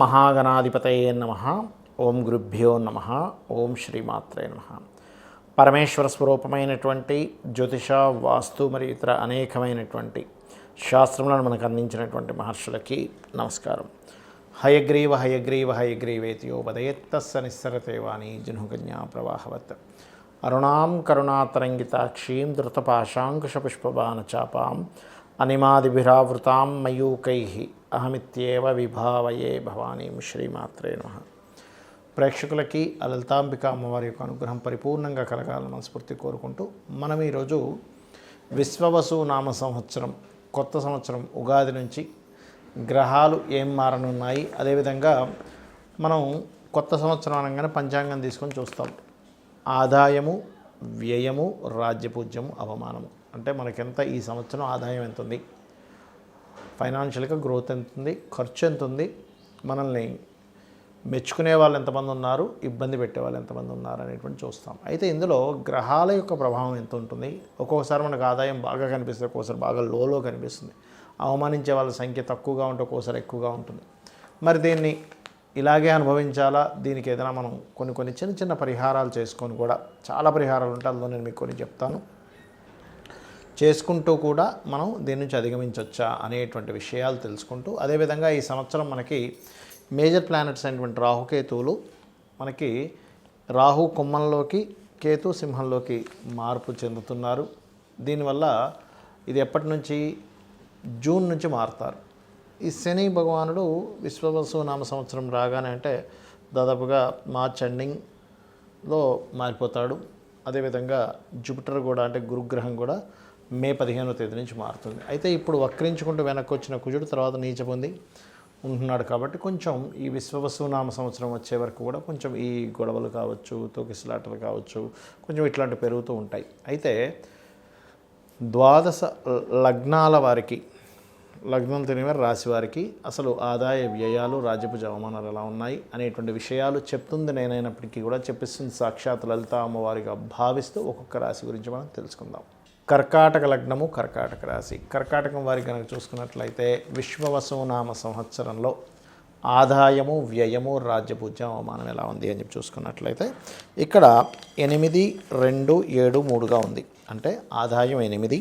మహాగణాధిపతయే నమః. ఓం గురుభ్యో నమః. ఓం శ్రీమాత్రే నమః. పరమేశ్వర స్వరూపమైనటువంటి జ్యోతిష, వాస్తు మరియు ఇతర అనేకమైనటువంటి శాస్త్రములను మనకు అందించినటువంటి మహర్షులకి నమస్కారం. హయగ్రీవ హయగ్రీవ హయగ్రీవేతియో వదయత్తస్స నిస్సరతే వాణి జహ్నుకన్యా ప్రవాహవత్. అరుణాం కరుణాతరంగితాక్షీం ధృతపాశాంకుశపుష్పబాణచాపాం అనిమాదిభిరావృతాం మయూకైః అహమిత్యేవ విభావయే భవానీం. శ్రీమాత్రే నమః. ప్రేక్షకులకి లలితాంబిక అమ్మవారి యొక్క అనుగ్రహం పరిపూర్ణంగా కలగాలని మనస్ఫూర్తి కోరుకుంటూ మనం ఈరోజు విశ్వవసు నామ సంవత్సరం కొత్త సంవత్సరం ఉగాది నుంచి గ్రహాలు ఏం మారనున్నాయి, అదేవిధంగా మనం కొత్త సంవత్సరం అనగానే పంచాంగం తీసుకొని చూస్తాం. ఆదాయము, వ్యయము, రాజ్యపూజ్యము, అవమానము. అంటే మనకెంత ఈ సంవత్సరం ఆదాయం ఎంత ఉంది, ఫైనాన్షియల్గా గ్రోత్ ఎంత ఉంది, ఖర్చు ఎంత ఉంది, మనల్ని మెచ్చుకునే వాళ్ళు ఎంతమంది ఉన్నారు, ఇబ్బంది పెట్టే వాళ్ళు ఎంతమంది ఉన్నారు అనేటువంటి చూస్తాం. అయితే ఇందులో గ్రహాల యొక్క ప్రభావం ఎంత ఉంటుంది. ఒక్కొక్కసారి మనకు ఆదాయం బాగా కనిపిస్తుంది, ఒక్కోసారి బాగా లోలో కనిపిస్తుంది. అవమానించే వాళ్ళ సంఖ్య తక్కువగా ఉంటే ఒక్కోసారి ఎక్కువగా ఉంటుంది. మరి దీన్ని ఇలాగే అనుభవించాలా, దీనికి ఏదైనా మనం కొన్ని చిన్న చిన్న పరిహారాలు చేసుకొని కూడా, చాలా పరిహారాలు ఉంటాయి, అందులో నేను మీకు కొన్ని చెప్తాను, చేసుకుంటూ కూడా మనం దీని నుంచి అధిగమించవచ్చా అనేటువంటి విషయాలు తెలుసుకుంటూ, అదేవిధంగా ఈ సంవత్సరం మనకి మేజర్ ప్లానెట్స్ అయినటువంటి రాహుకేతువులు మనకి రాహు కుంభంలోకి, కేతు సింహంలోకి మార్పు చెందుతున్నారు. దీనివల్ల ఇది ఎప్పటి నుంచి, జూన్ నుంచి మారుతారు. ఈ శని భగవానుడు విశ్వవసు నామ సంవత్సరం రాగానే అంటే దాదాపుగా మార్చ్ ఎండింగ్లో మారిపోతాడు. అదేవిధంగా జూపిటర్ కూడా, అంటే గురుగ్రహం కూడా మే 15వ తేదీ నుంచి మారుతుంది. అయితే ఇప్పుడు వక్రించుకుంటూ వెనక్కి వచ్చిన కుజుడు తర్వాత నీచ పొంది ఉంటున్నాడు. కాబట్టి కొంచెం ఈ విశ్వవసు నామ సంవత్సరం వచ్చే వరకు కూడా కొంచెం ఈ గొడవలు కావచ్చు, తోకిసలాటలు కావచ్చు, కొంచెం ఇట్లాంటివి పెరుగుతూ ఉంటాయి. అయితే 12 లగ్నాల వారికి, లగ్నం తెలియని రాశి వారికి అసలు ఆదాయ వ్యయాలు, రాజ్యపు అవమానాలు ఎలా ఉన్నాయి అనేటువంటి విషయాలు చెప్తుంది నేనైనప్పటికీ కూడా చెప్పిస్తుంది సాక్షాత్ లలిత అమ్మవారిగా భావిస్తూ ఒక్కొక్క రాశి గురించి మనం తెలుసుకుందాం. కర్కాటక లగ్నము, కర్కాటక రాశి. కర్కాటకం వారికి కనుక చూసుకున్నట్లయితే విశ్వవసు నామ సంవత్సరంలో ఆదాయము, వ్యయము, రాజ్యపూజ్యం, అవమానం ఎలా ఉంది అని చెప్పి చూసుకున్నట్లయితే ఇక్కడ 8, 2, 7, 3గా ఉంది. అంటే ఆదాయం 8,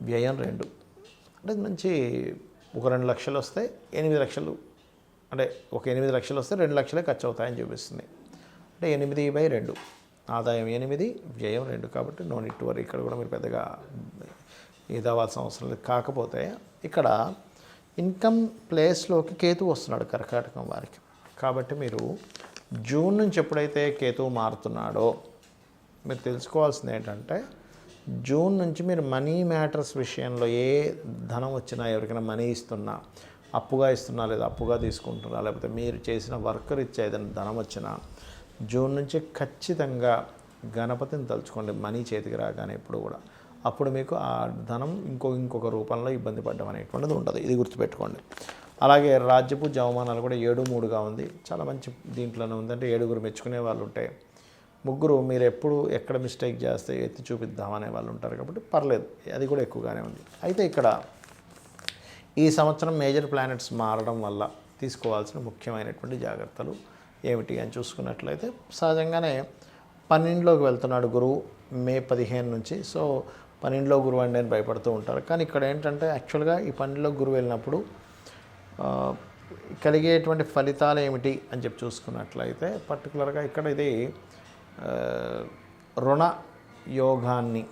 వ్యయం 2. అంటే మంచి ఒక 2 లక్షలు వస్తే 8 లక్షలు, అంటే ఒక 8 లక్షలు వస్తే 2 లక్షలే ఖర్చు అవుతాయని చూపిస్తుంది. అంటే 8/2, ఆదాయం 8, వ్యయం 2. కాబట్టి నో నీడ్ టు వరీ. ఇక్కడ కూడా మీరు పెద్దగా ఇది అవ్వాల్సిన అవసరం లేదు. కాకపోతే ఇక్కడ ఇన్కమ్ ప్లేస్లోకి కేతువు వస్తున్నాడు కర్కాటకం వారికి. కాబట్టి మీరు జూన్ నుంచి ఎప్పుడైతే కేతువు మారుతున్నాడో మీరు తెలుసుకోవాల్సింది ఏంటంటే, జూన్ నుంచి మీరు మనీ మ్యాటర్స్ విషయంలో ఏ ధనం వచ్చినా, ఎవరికైనా మనీ ఇస్తున్నా, అప్పుగా ఇస్తున్నా లేదా అప్పుగా తీసుకుంటున్నా, లేకపోతే మీరు చేసిన వర్క్ రీత్యా ఏదైనా ధనం వచ్చినా జూన్ నుంచి ఖచ్చితంగా గణపతిని తలుచుకోండి మనీ చేతికి రాగానే ఎప్పుడు కూడా. అప్పుడు మీకు ఆ ధనం ఇంకొక రూపంలో ఇబ్బంది పడడం అనేటువంటిది ఉండదు. ఇది గుర్తుపెట్టుకోండి. అలాగే రాజ్యపు అవమానాలు కూడా 7, 3గా ఉంది. చాలా మంచి దీంట్లోనే ఉంది. అంటే 7 మెచ్చుకునే వాళ్ళు ఉంటే, 3 మీరు ఎప్పుడు ఎక్కడ మిస్టేక్ చేస్తే ఎత్తి చూపిద్దామనే వాళ్ళు ఉంటారు. కాబట్టి పర్లేదు, అది కూడా ఎక్కువగానే ఉంది. అయితే ఇక్కడ ఈ సంవత్సరం మేజర్ ప్లానెట్స్ మారడం వల్ల తీసుకోవాల్సిన ముఖ్యమైనటువంటి జాగ్రత్తలు ఏమిటి అని చూసుకున్నట్లయితే, సహజంగానే 12లోకి వెళ్తున్నాడు గురువు మే 15 నుంచి. సో 12లో గురువు అండి అని భయపడుతూ ఉంటారు. కానీ ఇక్కడ ఏంటంటే యాక్చువల్గా ఈ 12లో గురువు వెళ్ళినప్పుడు కలిగేటువంటి ఫలితాలు ఏమిటి అని చెప్పి చూసుకున్నట్లయితే, పర్టికులర్గా ఇక్కడ ఇది రుణ యోగాన్ని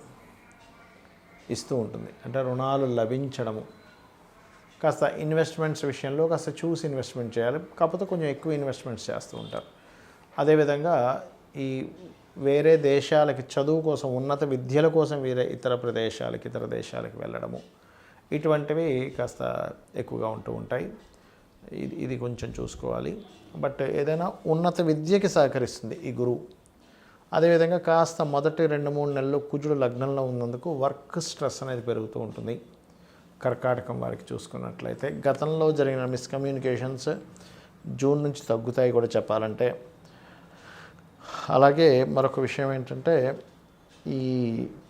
ఇస్తూ ఉంటుంది. అంటే రుణాలు లభించడము, కాస్త ఇన్వెస్ట్మెంట్స్ విషయంలో కాస్త చూసి ఇన్వెస్ట్మెంట్ చేయాలి. కాకపోతే కొంచెం ఎక్కువ ఇన్వెస్ట్మెంట్స్ చేస్తూ ఉంటారు. అదేవిధంగా ఈ వేరే దేశాలకి చదువు కోసం, ఉన్నత విద్యల కోసం వేరే ఇతర దేశాలకి వెళ్ళడము, ఇటువంటివి కాస్త ఎక్కువగా ఉంటూ ఉంటాయి. ఇది కొంచెం చూసుకోవాలి. బట్ ఏదైనా ఉన్నత విద్యకి సహకరిస్తుంది ఈ గురువు. అదేవిధంగా కాస్త మొదటి 2-3 నెలలు కుజుడు లగ్నంలో ఉన్నందుకు వర్క్ స్ట్రెస్ అనేది పెరుగుతూ ఉంటుంది కర్కాటకం వారికి చూసుకున్నట్లయితే. గతంలో జరిగిన మిస్కమ్యూనికేషన్స్ జూన్ నుంచి తగ్గుతాయి కూడా చెప్పాలంటే. అలాగే మరొక విషయం ఏంటంటే, ఈ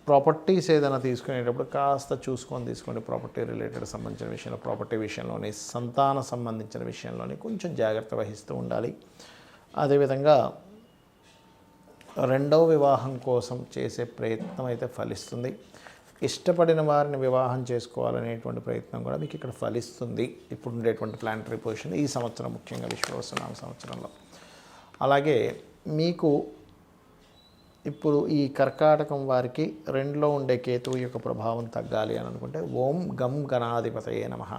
ప్రాపర్టీస్ ఏదైనా తీసుకునేటప్పుడు కాస్త చూసుకొని తీసుకోండి. ప్రాపర్టీ రిలేటెడ్ సంబంధించిన విషయంలో, ప్రాపర్టీ విషయంలోని, సంతాన సంబంధించిన విషయంలోని కొంచెం జాగ్రత్త వహిస్తూ ఉండాలి. అదేవిధంగా రెండవ వివాహం కోసం చేసే ప్రయత్నం అయితే ఫలిస్తుంది. ఇష్టపడిన వారిని వివాహం చేసుకోవాలనేటువంటి ప్రయత్నం కూడా మీకు ఇక్కడ ఫలిస్తుంది. ఇప్పుడు ఉండేటువంటి ప్లానటరీ పొజిషన్ ఈ సంవత్సరం, ముఖ్యంగా విశ్వవసునామ సంవత్సరంలో. అలాగే మీకు ఇప్పుడు ఈ కర్కాటకం వారికి 2లో ఉండే కేతువు యొక్క ప్రభావం తగ్గాలి అని అనుకుంటే ఓం గం గణాధిపతయే నమః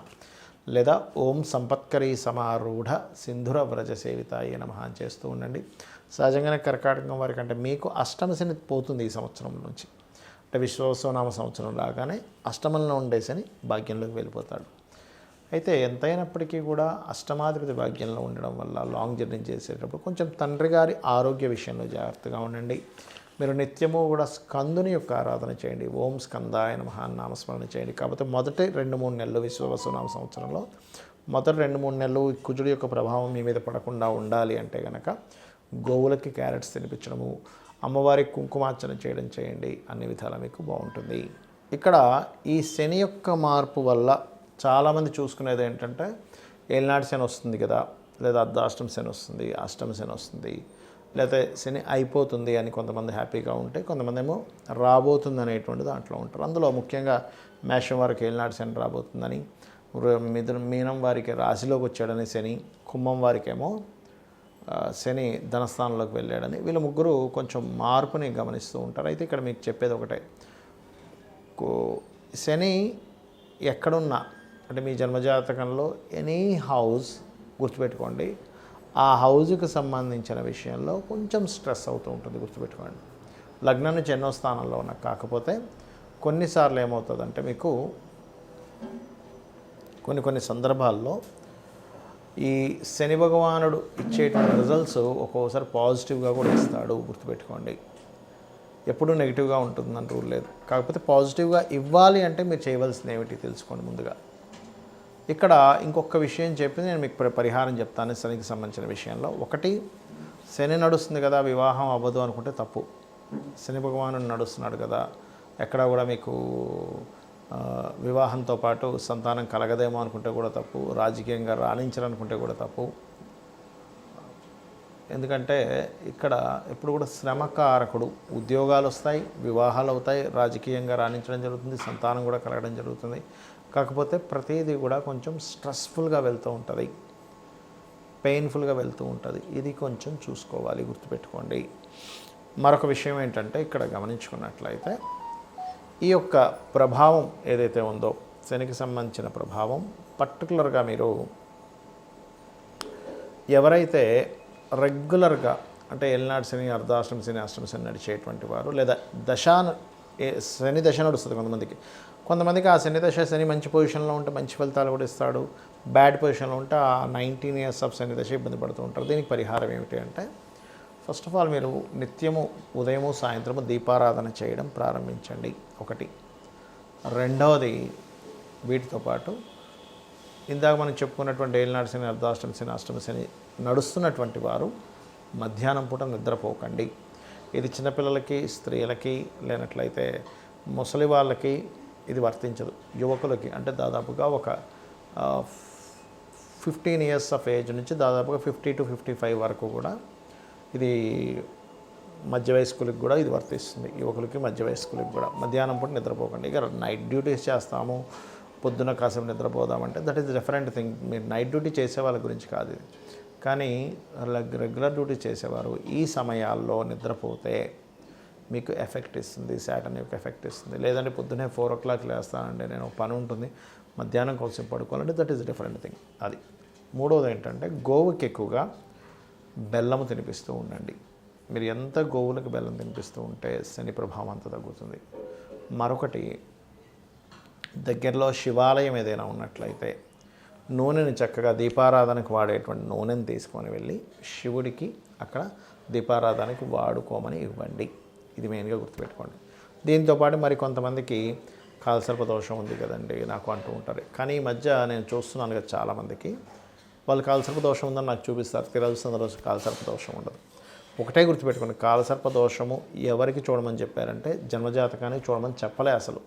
లేదా ఓం సంపత్కరీ సమారూఢ సింధుర వ్రజ సేవితాయే నమః అని చేస్తూ ఉండండి. సహజంగానే కర్కాటకం వారికి అంటే మీకు అష్టమ శని పోతుంది ఈ సంవత్సరం నుంచి. అంటే విశ్వవసునామ సంవత్సరం రాగానే అష్టమంలో ఉండే శని భాగ్యంలోకి వెళ్ళిపోతాడు. అయితే ఎంతైనప్పటికీ కూడా అష్టమాధిపతి భాగ్యంలో ఉండడం వల్ల లాంగ్ జర్నీ చేసేటప్పుడు కొంచెం తండ్రి గారి ఆరోగ్య విషయంలో జాగ్రత్తగా ఉండండి. మీరు నిత్యము కూడా స్కందుని యొక్క ఆరాధన చేయండి. ఓం స్కందాయ నమః నామస్మరణ చేయండి. కాకపోతే మొదటి 2-3 నెలలు విశ్వవసునామ సంవత్సరంలో మొదటి 2-3 నెలలు కుజుడి యొక్క ప్రభావం మీ మీద పడకుండా ఉండాలి అంటే కనుక గోవులకి క్యారెట్స్ తినిపించడము, అమ్మవారికి కుంకుమార్చన చేయడం చేయండి. అన్ని విధాలా మీకు బాగుంటుంది. ఇక్కడ ఈ శని యొక్క మార్పు వల్ల చాలామంది చూసుకునేది ఏంటంటే ఏలినాటి శని వస్తుంది కదా, లేదా అర్ధాష్టమ శని వస్తుంది, అష్టమ శని వస్తుంది, లేకపోతే శని అయిపోతుంది అని కొంతమంది హ్యాపీగా ఉంటే, కొంతమంది ఏమో రాబోతుంది అనేటువంటి దాంట్లో ఉంటారు. అందులో ముఖ్యంగా మేషం వారికి ఏలినాటి శని రాబోతుందని, మీనం వారికి రాశిలోకి వచ్చాడని శని, కుంభం వారికేమో శని ధనస్థానంలోకి వెళ్ళాడని, వీళ్ళ ముగ్గురు కొంచెం మార్పుని గమనిస్తూ ఉంటారు. అయితే ఇక్కడ మీకు చెప్పేది ఒకటే, శని ఎక్కడున్నా అంటే మీ జన్మజాతకంలో ఎనీ హౌస్ గుర్తుపెట్టుకోండి, ఆ హౌజ్కి సంబంధించిన విషయంలో కొంచెం స్ట్రెస్ అవుతూ ఉంటుంది. గుర్తుపెట్టుకోండి, లగ్నం నుంచి ఎన్నో స్థానంలో ఉన్నా. కాకపోతే కొన్నిసార్లు ఏమవుతుందంటే మీకు కొన్ని సందర్భాల్లో ఈ శని భగవానుడు ఇచ్చేటువంటి రిజల్ట్స్ ఒక్కోసారి పాజిటివ్గా కూడా ఇస్తాడు. గుర్తుపెట్టుకోండి, ఎప్పుడూ నెగిటివ్గా ఉంటుందని రూల్ లేదు. కాకపోతే పాజిటివ్గా ఇవ్వాలి అంటే మీరు చేయవలసింది ఏమిటి తెలుసుకోండి ముందుగా. ఇక్కడ ఇంకొక విషయం చెప్పి నేను మీకు పరిహారం చెప్తాను శనికి సంబంధించిన విషయంలో. ఒకటి, శని నడుస్తుంది కదా వివాహం అవ్వదు అనుకుంటే తప్పు. శని భగవానుడు నడుస్తున్నాడు కదా, ఎక్కడా కూడా మీకు వివాహంతో పాటు సంతానం కలగదేమో అనుకుంటే కూడా తప్పు. రాజకీయంగా రాణించాలనుకుంటే కూడా తప్పు. ఎందుకంటే ఇక్కడ ఎప్పుడు కూడా శ్రమకారకుడు. ఉద్యోగాలు వస్తాయి, వివాహాలు అవుతాయి, రాజకీయంగా రాణించడం జరుగుతుంది, సంతానం కూడా కలగడం జరుగుతుంది. కాకపోతే ప్రతిదీ కూడా కొంచెం స్ట్రెస్ఫుల్గా వెళ్తూ ఉంటుంది, పెయిన్ఫుల్గా వెళ్తూ ఉంటుంది. ఇది కొంచెం చూసుకోవాలి, గుర్తుపెట్టుకోండి. మరొక విషయం ఏంటంటే ఇక్కడ గమనించుకున్నట్లయితే ఈ యొక్క ప్రభావం ఏదైతే ఉందో శనికి సంబంధించిన ప్రభావం పర్టికులర్గా మీరు ఎవరైతే రెగ్యులర్గా అంటే ఏలినాటి శని, అర్ధాష్టమ శని, అష్టమ శని నడిచేటువంటి వారు, లేదా శని దశ నడుస్తుంది కొంతమందికి ఆ శని దశ, శని మంచి పొజిషన్లో ఉంటే మంచి ఫలితాలు కూడా ఇస్తాడు, బ్యాడ్ పొజిషన్లో ఉంటే ఆ 19 years ఆఫ్ శని దశ ఇబ్బంది పడుతూ ఉంటారు. దీనికి పరిహారం ఏమిటి అంటే, ఫస్ట్ ఆఫ్ ఆల్ మీరు నిత్యము ఉదయము సాయంత్రము దీపారాధన చేయడం ప్రారంభించండి. ఒకటి. రెండవది, వీటితో పాటు ఇందాక మనం చెప్పుకున్నటువంటి ఏలినాటి శని, అర్ధాష్టమ శని, అష్టమ శని నడుస్తున్నటువంటి వారు మధ్యాహ్నం పూట నిద్రపోకండి. ఇది చిన్నపిల్లలకి, స్త్రీలకి, లేనట్లయితే ముసలి వాళ్ళకి ఇది వర్తించదు. యువకులకి అంటే దాదాపుగా ఒక 15 years ఆఫ్ ఏజ్ నుంచి దాదాపుగా 50 to 55 వరకు కూడా ఇది మధ్య వయస్కులకి కూడా ఇది వర్తిస్తుంది. యువకులకి, మధ్య వయస్కులకి కూడా మధ్యాహ్నం పూట నిద్రపోకండి. ఇక నైట్ డ్యూటీస్ చేస్తాము, పొద్దున్న కాసేపు నిద్రపోదామంటే దట్ ఈస్ డిఫరెంట్ థింగ్. మీరు నైట్ డ్యూటీ చేసే వాళ్ళ గురించి కాదు ఇది. కానీ రెగ్యులర్ డ్యూటీ చేసేవారు ఈ సమయాల్లో నిద్రపోతే మీకు ఎఫెక్ట్ ఇస్తుంది, శాటర్న్ యొక్క ఎఫెక్ట్ ఇస్తుంది. లేదంటే పొద్దున్నే 4 o'clock లేస్తానంటే నేను పని ఉంటుంది, మధ్యాహ్నం కొంచెం పడుకోవాలంటే దట్ ఈస్ డిఫరెంట్ థింగ్. అది. మూడవది ఏంటంటే గోవుకి ఎక్కువగా బెల్లము తినిపిస్తూ ఉండండి. మీరు ఎంత గోవులకు బెల్లం తినిపిస్తూ ఉంటే శని ప్రభావం అంత తగ్గుతుంది. మరొకటి, దగ్గరలో శివాలయం ఏదైనా ఉన్నట్లయితే నూనెని చక్కగా దీపారాధనకు వాడేటువంటి నూనెని తీసుకొని వెళ్ళి శివుడికి అక్కడ దీపారాధనకి వాడుకోమని ఇవ్వండి. ఇది మెయిన్గా గుర్తుపెట్టుకోండి. దీంతోపాటు మరి కొంతమందికి కాలసర్ప దోషం ఉంది కదండి నాకు అంటూ ఉంటారు. కానీ ఈ మధ్య నేను చూస్తున్నాను కదా చాలామందికి వాళ్ళు కాలసర్ప దోషం ఉందని నాకు చూపిస్తారు. తిరగల్సిన రోజు కాలసర్ప దోషం ఉండదు. ఒకటే గుర్తుపెట్టుకోండి, కాలసర్ప దోషము ఎవరికి చూడమని చెప్పారంటే జన్మజాతకానికి చూడమని చెప్పలే అసలు.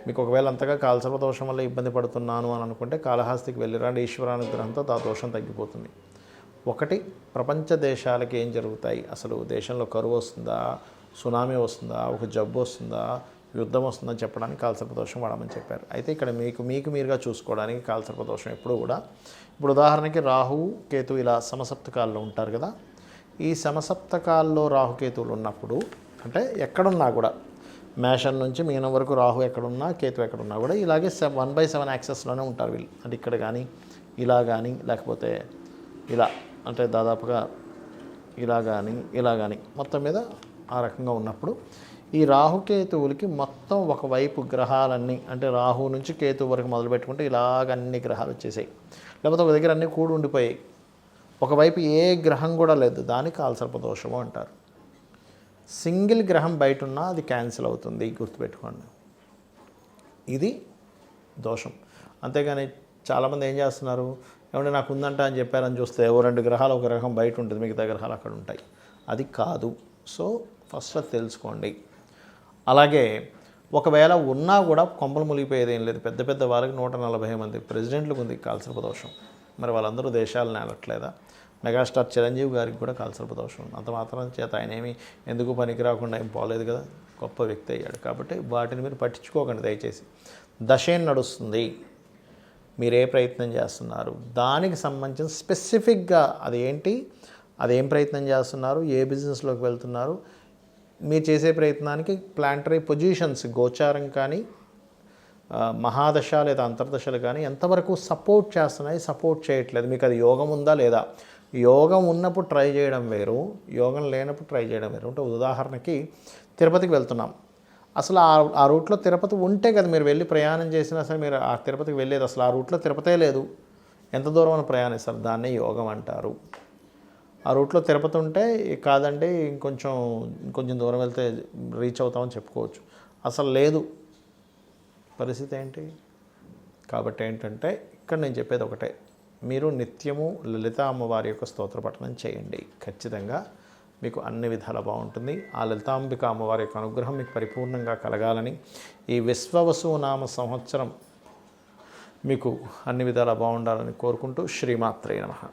మీకు ఒకవేళ అంతగా కాలసర్ప దోషం వల్ల ఇబ్బంది పడుతున్నాను అని అనుకుంటే కాళహస్తికి వెళ్ళిరండి, ఈశ్వరానుగ్రహంతో ఆ దోషం తగ్గిపోతుంది. ఒకటి, ప్రపంచ దేశాలకి ఏం జరుగుతాయి, అసలు దేశంలో కరువు వస్తుందా, సునామీ వస్తుందా, ఒక జబ్బు వస్తుందా, యుద్ధం వస్తుందని చెప్పడానికి కాలసర్ప దోషం వాడమని చెప్పారు. అయితే ఇక్కడ మీకు మీరుగా చూసుకోవడానికి కాలసర్ప దోషం ఎప్పుడు కూడా, ఇప్పుడు ఉదాహరణకి రాహువు కేతు ఇలా సమసప్తకాల్లో ఉంటారు కదా, ఈ సమసప్తకాల్లో రాహుకేతువులు ఉన్నప్పుడు అంటే ఎక్కడున్నా కూడా మేషం నుంచి మీనం వరకు రాహు ఎక్కడున్నా కేతు ఎక్కడున్నా కూడా ఇలాగే 1/7 యాక్సెస్లోనే ఉంటారు వీళ్ళు. అంటే ఇక్కడ కానీ ఇలా కానీ లేకపోతే ఇలా, అంటే దాదాపుగా ఇలా కానీ మొత్తం మీద ఆ రకంగా ఉన్నప్పుడు ఈ రాహుకేతువులకి మొత్తం ఒకవైపు గ్రహాలన్నీ, అంటే రాహు నుంచి కేతు వరకు మొదలు పెట్టుకుంటే ఇలాగ అన్ని గ్రహాలు వచ్చేసాయి, లేకపోతే ఒక దగ్గర అన్నీ కూడి ఉండిపోయాయి, ఒకవైపు ఏ గ్రహం కూడా లేదు, దాన్ని కాలసర్ప దోషము అంటారు. సింగిల్ గ్రహం బయట ఉన్నా అది క్యాన్సిల్ అవుతుంది, గుర్తుపెట్టుకోండి. ఇది దోషం. అంతేగాని చాలామంది ఏం చేస్తున్నారు, ఏమంటే నాకు ఉందంట అని చెప్పారని చూస్తే 2 గ్రహాలు, ఒక గ్రహం బయట ఉంటుంది, మిగతా గ్రహాలు అక్కడ ఉంటాయి. అది కాదు. సో ఫస్ట్ అది తెలుసుకోండి. అలాగే ఒకవేళ ఉన్నా కూడా కొంపలు మునిగిపోయేది ఏం లేదు. పెద్ద పెద్ద వాళ్ళకి 140 మంది ప్రెసిడెంట్లకు ఉంది కాలసర్ప దోషం. మరి వాళ్ళందరూ దేశాలను నేలట్లేదా? మెగాస్టార్ చిరంజీవి గారికి కూడా కాలసర్ప దోషం ఉంది. అంత మాత్రం చేత ఆయన ఏమి ఎందుకు పనికి రాకుండా ఏం పోలేదు కదా, గొప్ప వ్యక్తి అయ్యాడు. కాబట్టి వాటిని మీరు పట్టించుకోకండి దయచేసి. దశేం నడుస్తుంది, మీరు ఏ ప్రయత్నం చేస్తున్నారు, దానికి సంబంధించిన స్పెసిఫిక్గా అదేంటి, అదేం ప్రయత్నం చేస్తున్నారు, ఏ బిజినెస్లోకి వెళ్తున్నారు, మీరు చేసే ప్రయత్నానికి ప్లాంటరీ పొజిషన్స్ గోచారం కానీ మహాదశ లేదా అంతర్దశలు కానీ ఎంతవరకు సపోర్ట్ చేస్తున్నాయి, సపోర్ట్ చేయట్లేదు, మీకు అది యోగం ఉందా లేదా. యోగం ఉన్నప్పుడు ట్రై చేయడం వేరు, యోగం లేనప్పుడు ట్రై చేయడం వేరు. అంటే ఉదాహరణకి తిరుపతికి వెళ్తున్నాం, అసలు ఆ రూట్లో తిరుపతి ఉంటే కదా మీరు వెళ్ళి ప్రయాణం చేసినా సరే మీరు ఆ తిరుపతికి వెళ్ళేది, అసలు ఆ రూట్లో తిరుపతే లేదు, ఎంత దూరం అని ప్రయాణిస్తారు, దాన్నే యోగం అంటారు. ఆ రూట్లో తిరుపతి ఉంటే కాదండి ఇంకొంచెం దూరం వెళ్తే రీచ్ అవుతామని చెప్పుకోవచ్చు, అసలు లేదు, పరిస్థితి ఏంటి. కాబట్టి ఏంటంటే ఇక్కడ నేను చెప్పేది ఒకటే, మీరు నిత్యము లలిత అమ్మవారి యొక్క స్తోత్ర పఠనం చేయండి, ఖచ్చితంగా మీకు అన్ని విధాలా బాగుంటుంది. ఆ లలితాంబిక అమ్మవారి యొక్క అనుగ్రహం మీకు పరిపూర్ణంగా కలగాలని, ఈ విశ్వవసు నామ సంవత్సరం మీకు అన్ని విధాలా బాగుండాలని కోరుకుంటూ శ్రీమాత్రే నమః.